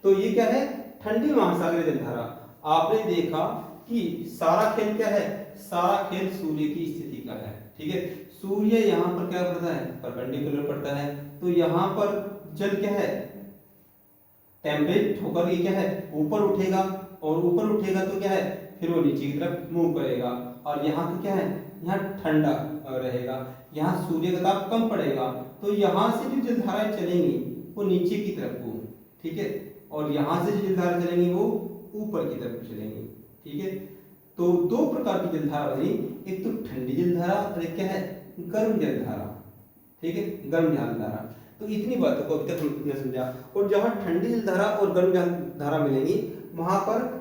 तो ये क्या है, ठंडी महासागरीय जलधारा। आपने देखा कि सारा खेल क्या है, सारा खेल सूर्य की स्थिति का है। ठीक है, सूर्य यहाँ पर क्या पड़ता है, परपेंडिकुलर पड़ता है, तो यहाँ पर जल क्या है, टेम्परेट होकर ये क्या है, ऊपर उठेगा, और ऊपर उठेगा तो क्या है, फिर वो नीचे की तरफ मूव करेगा, और यहाँ तो क्या है, यहाँ ठंडा रहेगा, यहाँ सूर्य का ताप कम पड़ेगा, तो यहाँ से जो जलधाराएं चलेंगी वो नीचे की तरफ को, ठीक है, और यहाँ से जो जलधारा चलेंगी वो ऊपर की तरफ चलेंगी। ठीक है, तो 2 प्रकार की जलधारा बनी, एक तो ठंडी जलधारा और एक क्या है, गर्म जलधारा। ठीक है, गर्म जलधारा। तो इतनी बातों को अभी तक हमने समझा। और जहाँ ठंडी जलधारा और गर्म जलधारा मिलेंगी वहां पर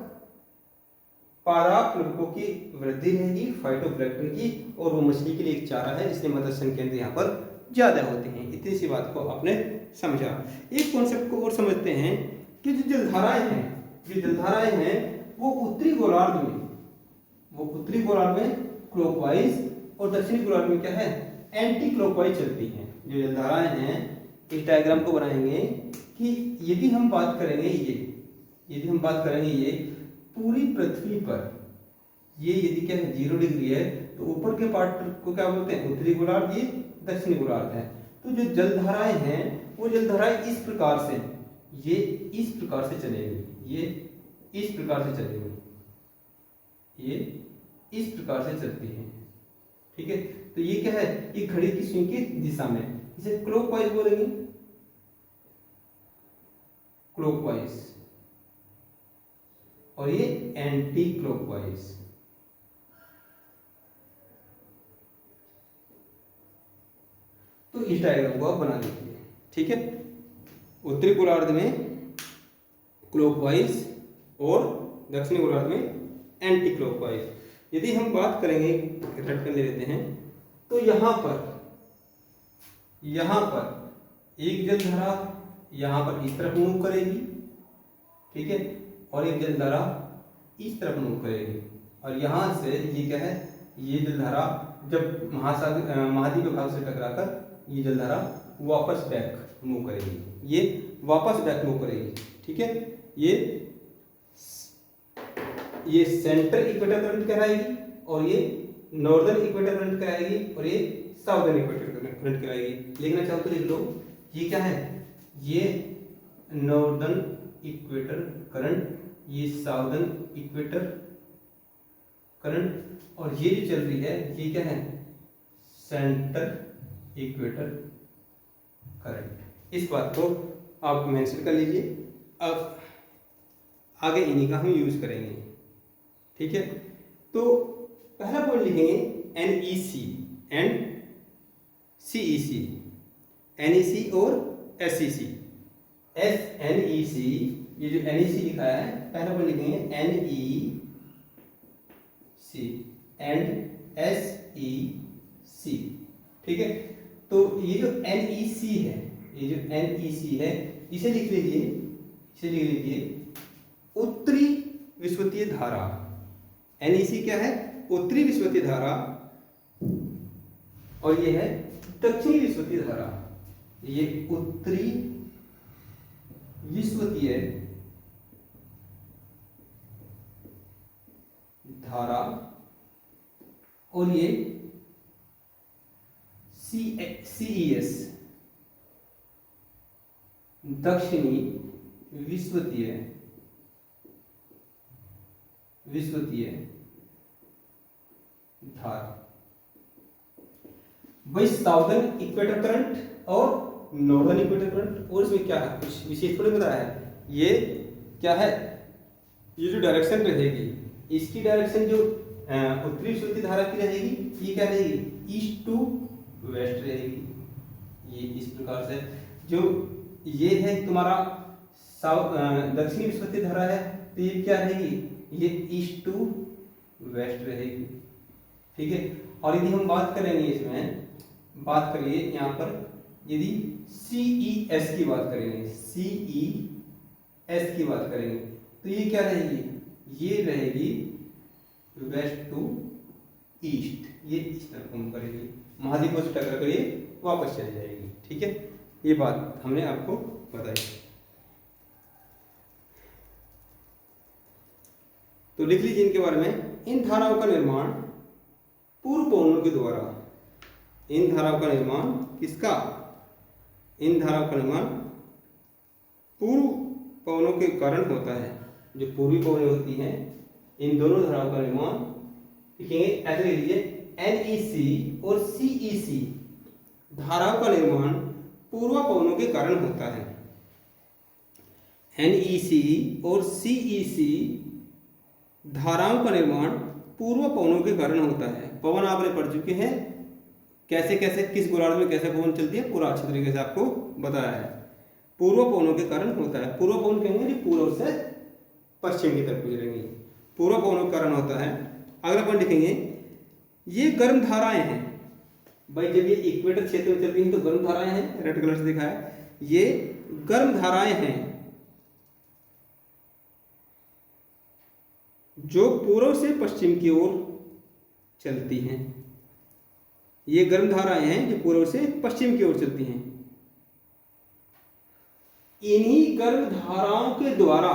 पादप की वृद्धि रहेगी, फाइटोप्लैंक्टन की, और वो मछली के लिए एक चारा है, इसलिए मत्स्य संकेंद्र यहाँ पर ज्यादा होते हैं। इतनी सी बात को आपने समझा। एक कॉन्सेप्ट को और समझते हैं कि जो जलधाराएं हैं वो उत्तरी गोलार्ध में क्लॉकवाइज और दक्षिणी गोलार्ध में क्या है, एंटी क्लॉकवाइज चलती हैं। जो जलधाराएं हैं, इस डायग्राम को बनाएंगे कि यदि हम बात करेंगे ये पूरी पृथ्वी पर ये यदि क्या है 0 डिग्री है, तो ऊपर के पार्ट को क्या बोलते हैं, उत्तरी गोलार्ध, ये दक्षिणी गोलार्ध है। तो जो जलधाराएं हैं वो जलधाराएं इस प्रकार से, ये इस प्रकार से चलेंगी, ये इस प्रकार से चलेंगी, ये इस प्रकार से चलती है। ठीक है, तो ये क्या है, ये घड़ी की सुई की दिशा में, इसे क्लॉकवाइज बोलेंगे, क्लॉकवाइज, और ये एंटी क्लॉकवाइज। तो इस डायग्राम को आप बना लीजिए। ठीक है, उत्तरी गोलार्ध में क्लॉकवाइज और दक्षिणी गोलार्ध में एंटी क्लॉकवाइज। यदि हम बात करेंगे, रट कर ले लेते हैं, तो यहाँ पर एक जलधारा यहाँ पर इस तरफ मूव करेगी, ठीक है, और एक जलधारा इस तरफ मूव करेगी, और यहाँ से ये क्या है, ये जलधारा जब महाद्वीप भाग से टकराकर ये जलधारा वापस बैक मूव करेगी, ये वापस बैक मूव करेगी। ठीक है, ये सेंटर इक्वेटर करंट कहलाएगी, और ये नॉर्दर्न इक्वेटर करंट कहलाएगी, और ये साउदर्न इक्वेटर करंट कहलाएगी। लिखना चाहो तो लिख लो, ये क्या है, ये नॉर्दर्न इक्वेटर करंट, ये साउदर्न इक्वेटर करंट, और ये जो चल रही है ये क्या है, सेंटर इक्वेटर करंट। इस बात को आप मेंशन कर लीजिए। अब आगे इन्हीं का हम यूज करेंगे। ठीक है, तो पहला पॉइंट लिखेंगे NEC एंड CEC, NEC और SEC। NEC, ये जो NEC लिखा है, पहला पॉइंट लिखेंगे NEC एंड SEC। ठीक है, तो ये जो NEC है, इसे लिख लीजिए उत्तरी विषुवतीय धारा। NEC क्या है, उत्तरी विषुवतीय धारा, और ये है दक्षिणी विषुवतीय धारा। ये उत्तरी विषुवतीय धारा, और ये CES दक्षिणी विषुवतीय धारा। वही साउदर्न इक्वेटर करंट और नॉर्दर्न इक्वेटर करंट, और इसमें क्या है, कुछ विशेष थोड़ी बताया है। ये क्या है, ये जो डायरेक्शन रहेगी, इसकी डायरेक्शन जो उत्तरी विषुवतीय धारा की रहेगी, ये क्या रहेगी, ईस्ट टू वेस्ट रहेगी। ये इस प्रकार से, जो ये है तुम्हारा दक्षिणी विषुवतीय धारा है, तो ये क्या रहेगी, ये ईस्ट टू वेस्ट रहेगी। ठीक है, और यदि हम बात करेंगे इसमें, बात करिए यहाँ पर यदि CES की बात करेंगे, CES की बात करेंगे तो ये क्या रहेगी, ये रहेगी वेस्ट टू ईस्ट, ये इस तरफ घूम करेगी, महाद्वीपों से टकरा कर ये वापस चली जाएगी। ठीक है, ये बात हमने आपको बताई। तो लिख लीजिए इनके बारे में, इन धाराओं का निर्माण पूर्व पवनों के द्वारा, इन धाराओं का निर्माण किसका, इन धाराओं का निर्माण पूर्व पवनों के कारण होता है। जो पूर्वी पवनें होती हैं, इन दोनों धाराओं का निर्माण लिखेंगे ऐसे लिख लीजिए, NEC और CEC धाराओं का निर्माण पूर्व पवनों के कारण होता है। NEC और CEC धाराओं का निर्माण पूर्व पवनों के कारण होता है। पवन आपने पढ़ चुके हैं, कैसे कैसे किस गोलार्ध में कैसे पवन चलती है, पूरा अच्छी तरीके से आपको बताया है। पूर्व पवनों के कारण होता है, पूर्व पवन कहेंगे पूर्व से पश्चिम की तरफ गुजरेंगे, पूर्व पवनों के कारण होता है। अगला पॉइंट लिखेंगे, ये गर्म धाराएं हैं। भाई जब ये इक्वेटर क्षेत्र में चलती हैं तो गर्म धाराएं हैं, रेड कलर से दिखाया, ये गर्म धाराएं हैं जो पूर्व से पश्चिम की ओर चलती हैं। ये गर्म धाराएं हैं जो पूर्व से पश्चिम की ओर चलती हैं। इन्हीं गर्म धाराओं के द्वारा,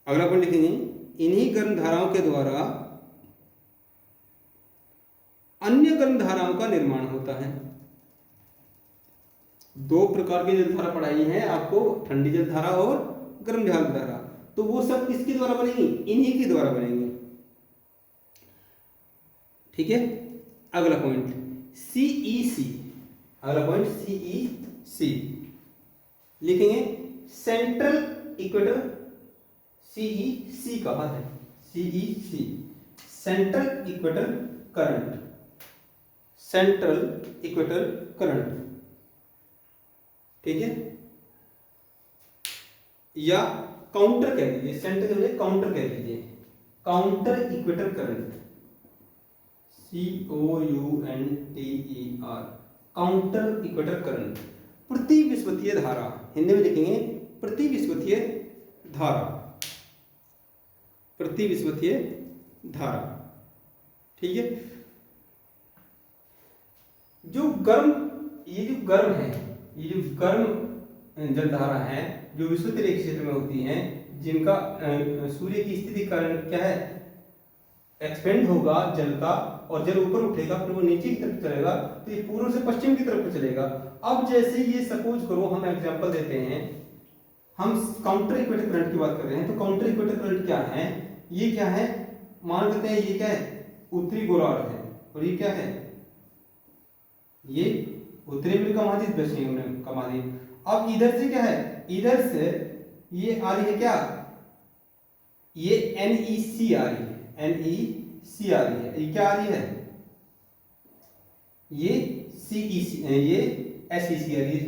अगला पॉइंट लिखेंगे, इन्हीं गर्म धाराओं के द्वारा अन्य गर्म धाराओं का निर्माण होता है। दो प्रकार की जलधारा पढ़ाई है आपको, ठंडी जलधारा और गर्म जलधारा, तो वो सब किसके द्वारा बनेंगी, इन्हीं के द्वारा बनेंगी। ठीक है, अगला पॉइंट CEC, अगला पॉइंट CEC लिखेंगे, सेंट्रल इक्वेटर, CEC कहा है, CEC central equator current, central equator current. ठीक है, या काउंटर कह दीजिए, सेंटर के काउंटर कह दीजिए, counter equator current, COUNTER, counter equator current. प्रति विषुवतीय धारा, हिंदी में लिखेंगे प्रति विषुवतीय धारा, प्रति विषुवतीय धारा। ठीक है, जो गर्म, ये जो गर्म है, ये जो गर्म जलधारा है जो विषुवतीय रेखा क्षेत्र में होती हैं, जिनका सूर्य की स्थिति कारण क्या है, एक्सपेंड होगा जल का, और जल ऊपर उठेगा फिर वो नीचे की तरफ चलेगा, तो ये पूर्व से पश्चिम की तरफ चलेगा। अब जैसे ये सपोज करो, हम एग्जांपल देते हैं, हम काउंटर इक्वेटर करंट की बात कर रहे हैं, तो काउंटर इक्वेटर करंट क्या है, ये क्या है, मान लेते हैं ये क्या है, उत्तरी गोलार्ध है, और ये क्या है, ये उत्तरी अमेरिका महाद्वीप, दक्षिणी अमेरिका महाद्वीप। अब इधर से क्या है, इधर से ये आ रही है क्या, ये NEC आ रही है, NEC आ रही है, ये क्या आ रही है, ये CEC, ये SEC आ रही है,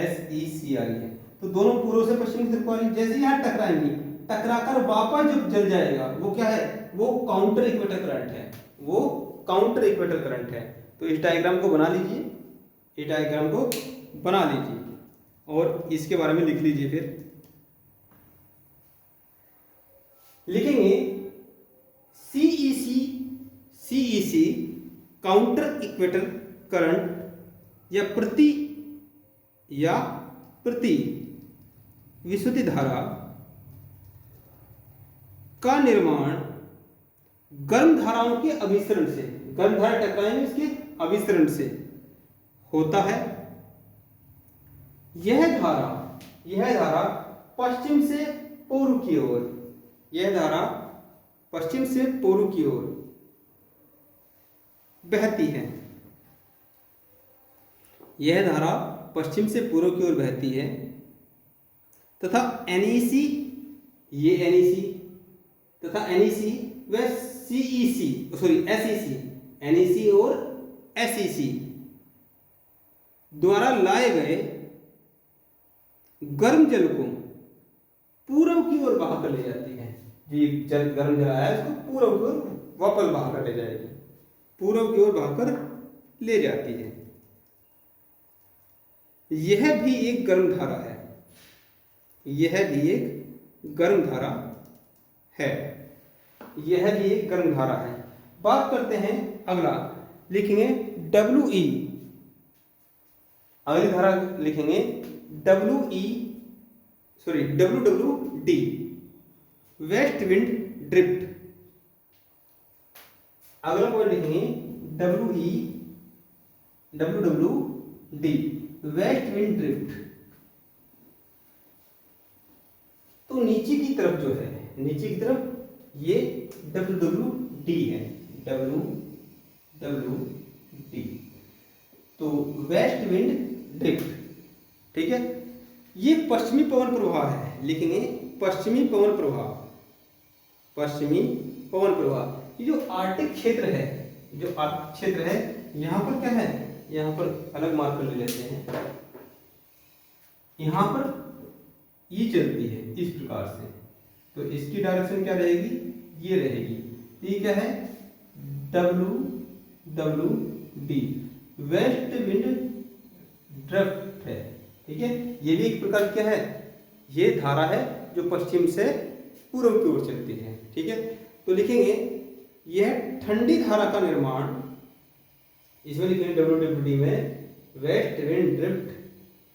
SEC आ रही है। तो दोनों पूर्व से पश्चिम की तरफ आ रही है। जैसे यहाँ टकराएंगी, टकराकर वापस जब जल जाएगा, वो क्या है, वो काउंटर इक्वेटर करंट है, वो काउंटर इक्वेटर करंट है। तो इस डायग्राम को बना लीजिए, इस डायग्राम को बना लीजिए और इसके बारे में लिख लीजिए। फिर लिखेंगे CEC काउंटर इक्वेटर करंट या प्रति विषुवतीय धारा का निर्माण गर्म धाराओं के अभिसरण से, गर्म धारा टकराएंगे इसके अभिसरण से होता है। यह धारा पश्चिम से पूर्व की ओर, यह धारा पश्चिम से पूर्व की ओर बहती है, यह धारा पश्चिम से पूर्व की ओर बहती है तथा NEC, ये NEC तथा NEC व SEC, NEC और SEC द्वारा लाए गए गर्म जल को पूर्व की ओर बहा कर ले जाती है। जो जल गर्म जल आया है उसको पूर्व की ओर वापस बहा कर ले जाएगी। पूर्व की ओर बहाकर ले जाती है। यह भी एक गर्म धारा है, यह भी एक गर्म धारा है, यह भी एक गर्म धारा है। बात करते हैं अगला, लिखेंगे डब्ल्यू ई, अगली धारा लिखेंगे W W D, west wind drift. अगला पॉइंट लिखेंगे W D, west wind drift. तो नीचे की तरफ जो है, नीचे की तरफ ये डब्ल्यू डी है, डब्ल्यू डी, तो वेस्ट विंड ड्रिफ्ट। ठीक है, ये पश्चिमी पवन प्रवाह है, लिखेंगे पश्चिमी पवन प्रवाह, पश्चिमी पवन प्रवाह। ये जो आर्कटिक क्षेत्र है, जो आर्कटिक क्षेत्र है, यहाँ पर क्या है, यहाँ पर अलग मार्कर ले लेते हैं, यहाँ पर ये चलती है इस प्रकार से, तो इसकी डायरेक्शन क्या रहेगी, ये रहेगी। ये क्या है, W D, west wind drift है। ठीक है, ये भी एक प्रकार क्या है, ये धारा है जो पश्चिम से पूर्व की ओर चलती है। ठीक है, तो लिखेंगे यह ठंडी धारा का निर्माण, इसमें लिखेंगे डब्ल्यू डी में वेस्ट विंड ड्रिफ्ट,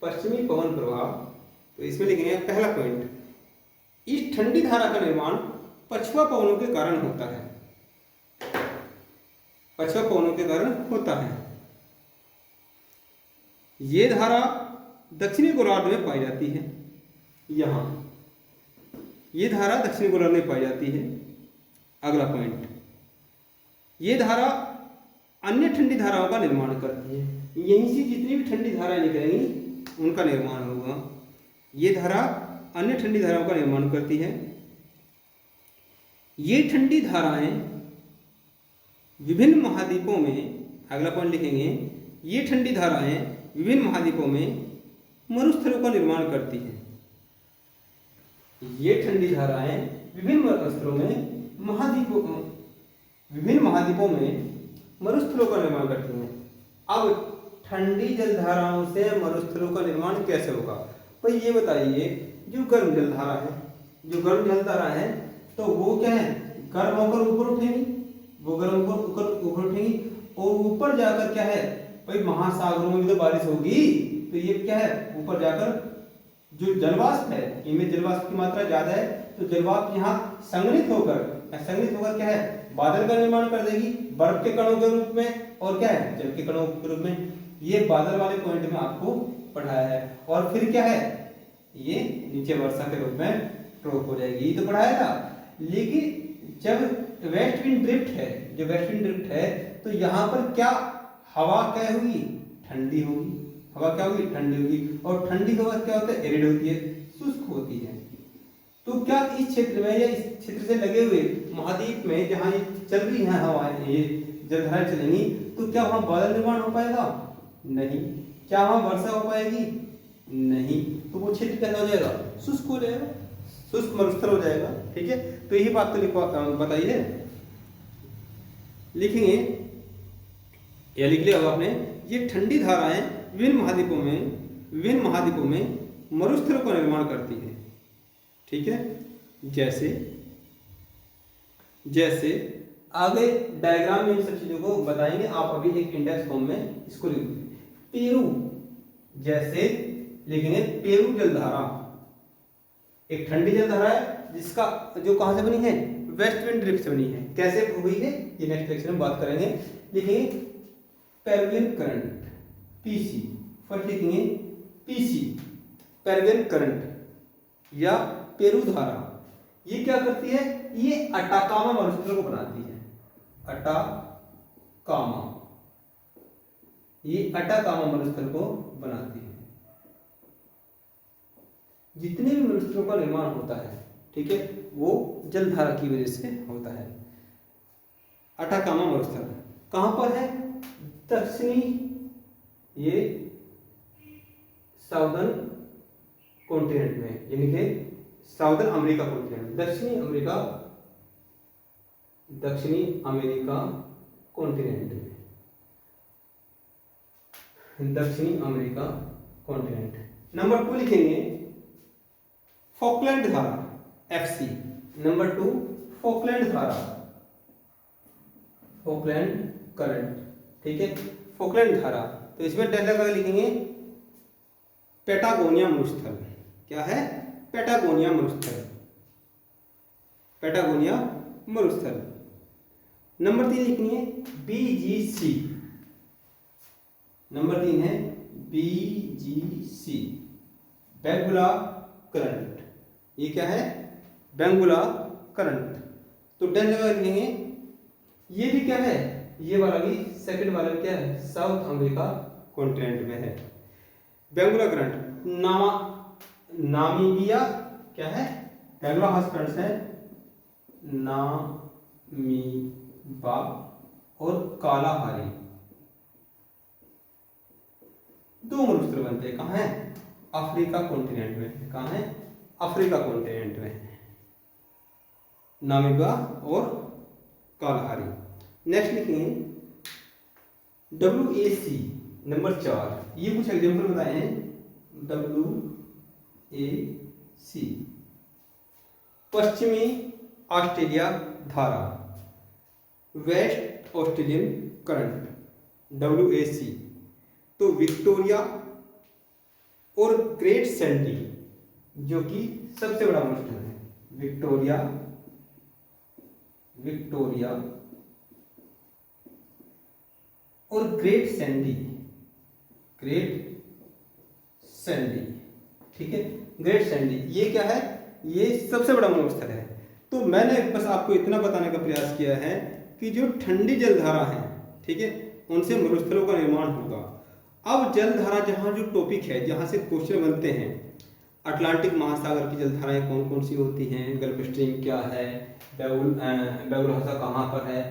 पश्चिमी पवन प्रवाह। तो इसमें लिखेंगे पहला पॉइंट, इस ठंडी धारा का निर्माण पछुआ पवनों के कारण होता है, पछुआ पवनों के कारण होता है। ये धारा दक्षिणी गोलार्ध में पाई जाती है, यहां ये धारा दक्षिणी गोलार्ध में पाई जाती है। अगला पॉइंट, ये धारा अन्य ठंडी धाराओं का निर्माण करती है, यहीं से जितनी भी ठंडी धाराएं निकलेंगी उनका निर्माण होगा। ये धारा अन्य ठंडी धाराओं का निर्माण करती है। ये ठंडी धाराएं विभिन्न महाद्वीपों में, अगला पॉइंट लिखेंगे, ये ठंडी धाराएं विभिन्न महाद्वीपों में मरुस्थलों का निर्माण करती हैं। ये ठंडी धाराएं विभिन्न स्थलों में विभिन्न महाद्वीपों में मरुस्थलों का निर्माण करती हैं। अब ठंडी जल धाराओं से मरुस्थलों का निर्माण कैसे होगा, भाई ये बताइए। जो गर्म जल धारा है, जो गर्म जल धारा है, तो वो क्या है, गर्म होकर ऊपर उठेंगी, वो गर्म होकर ऊपर उठेंगी और ऊपर जाकर क्या है, भाई महासागरों में भी तो बारिश होगी, तो ये क्या है, ऊपर जाकर जो जलवाष्प है, इनमें जलवाष्प की मात्रा ज्यादा है, तो जलवाष्प यहाँ संघनित होकर क्या है, बादल का निर्माण कर देगी, बर्फ के कणों के रूप में, और क्या है, जल के कणों के रूप में। ये बादल वाले पॉइंट में आपको पढ़ाया है। और फिर क्या है, ये नीचे वर्षा के रूप में ड्रॉप हो जाएगी, ये तो पढ़ाया था। लेकिन जब वेस्ट विंड ड्रिफ्ट है, जो वेस्ट विंड ड्रिफ्ट है, तो यहाँ पर क्या हवा क्या होगी, ठंडी होगी, हवा क्या होगी, ठंडी होगी। और ठंडी हवा क्या होता है, एरिड होती है, शुष्क होती है। तो क्या इस क्षेत्र में या इस क्षेत्र से लगे हुए महाद्वीप में जहाँ ये चल रही है हवाएं, ये जलधाराएं चलेंगी, तो क्या वहां बादल निर्माण हो पाएगा, नहीं। क्या वहां वर्षा हो पाएगी, नहीं। तो वो क्षेत्र कैसा हो जाएगा, शुष्क हो जाएगा, शुष्क मरुस्थल हो जाएगा। ठीक है, तो यही बात तो बताइए, लिखेंगे या लिख लिया होगा आपने। ये ठंडी धाराएं विभिन्न महाद्वीपों में मरुस्थलों का निर्माण करती है। ठीक है, जैसे आगे डायग्राम में इन सब चीजों को बताएंगे, आप अभी एक इंडेक्स फॉर्म में इसको लिख दीजिए। पेरू, जैसे लिखेंगे पेरू जलधारा, एक ठंडी जलधारा है जिसका जो कहां से बनी है, वेस्ट विंड ड्रिफ्ट से बनी है। कैसे हुई है, ये नेक्स्ट लेक्चर में बात करेंगे। लिखेंगे पेरुवियन करंट, पीसी, फर्स्ट लिखेंगे पीसी, पेरुवियन करंट या पेरू धारा। ये क्या करती है, ये अटाकामा मरुस्थल को बनाती है, अटाकामा, ये अटाकामा मरुस्थल को बनाती है। जितने भी मरुस्थलों का निर्माण होता है, ठीक है, वो जलधारा की वजह से होता है। अटाकामा मरुस्थल कहां पर है, दक्षिणी, ये साउदर्न कॉन्टिनेंट में, यानी कि साउदर्न अमेरिका कॉन्टिनेंट, दक्षिणी अमेरिका कॉन्टिनेंट में, दक्षिणी अमेरिका कॉन्टिनेंट। नंबर 2 लिखेंगे फॉकलैंड धारा, FC। नंबर 2 फॉकलैंड धारा, फॉकलैंड करंट, ठीक है, फॉकलैंड धारा। तो इसमें डेल्टा का लिखेंगे पैटागोनिया मरुस्थल। क्या है? पैटागोनिया मरुस्थल, पैटागोनिया मरुस्थल। नंबर 3 लिखेंगे BGC। नंबर 3 है BGC, बेंगुला करंट। ये क्या है? Benguela current. तो डेल्टा का लिखेंगे, ये भी क्या है? ये वाला भी सेकंड वाला भी क्या है? साउथ अमेरिका कॉन्टिनेंट में है। बेंगुला करंट नामीबिया, क्या है? बेंगुला हॉस्पिटल्स है नामीबा और कालाहारी, 2 मरुस्थल बनते हैं। कहाँ है? अफ्रीका कॉन्टिनेंट में। कहाँ है? अफ्रीका कॉन्टिनेंट में, नामीबा और कालाहारी। नेक्स्ट लिखेंगे WAC। नंबर 4, ये कुछ एग्जाम्पल बताए हैं। WAC पश्चिमी ऑस्ट्रेलिया धारा, वेस्ट ऑस्ट्रेलियन करंट, WAC। तो विक्टोरिया और ग्रेट सैंडी, जो कि सबसे बड़ा मरुस्थल है, विक्टोरिया और ग्रेट सैंडी, ठीक है, ग्रेट सैंडी, ये क्या है? ये सबसे बड़ा मरुस्थल है। तो मैंने बस आपको इतना बताने का प्रयास किया है कि जो ठंडी जलधारा है, ठीक है, उनसे मरुस्थलों का निर्माण होगा। अब जलधारा जहाँ जो टॉपिक है, जहाँ से क्वेश्चन बनते हैं, अटलांटिक महासागर की जलधाराएं कौन कौन सी होती हैं, गल्फ स्ट्रीम क्या है, बेगुल हासा कहाँ पर है,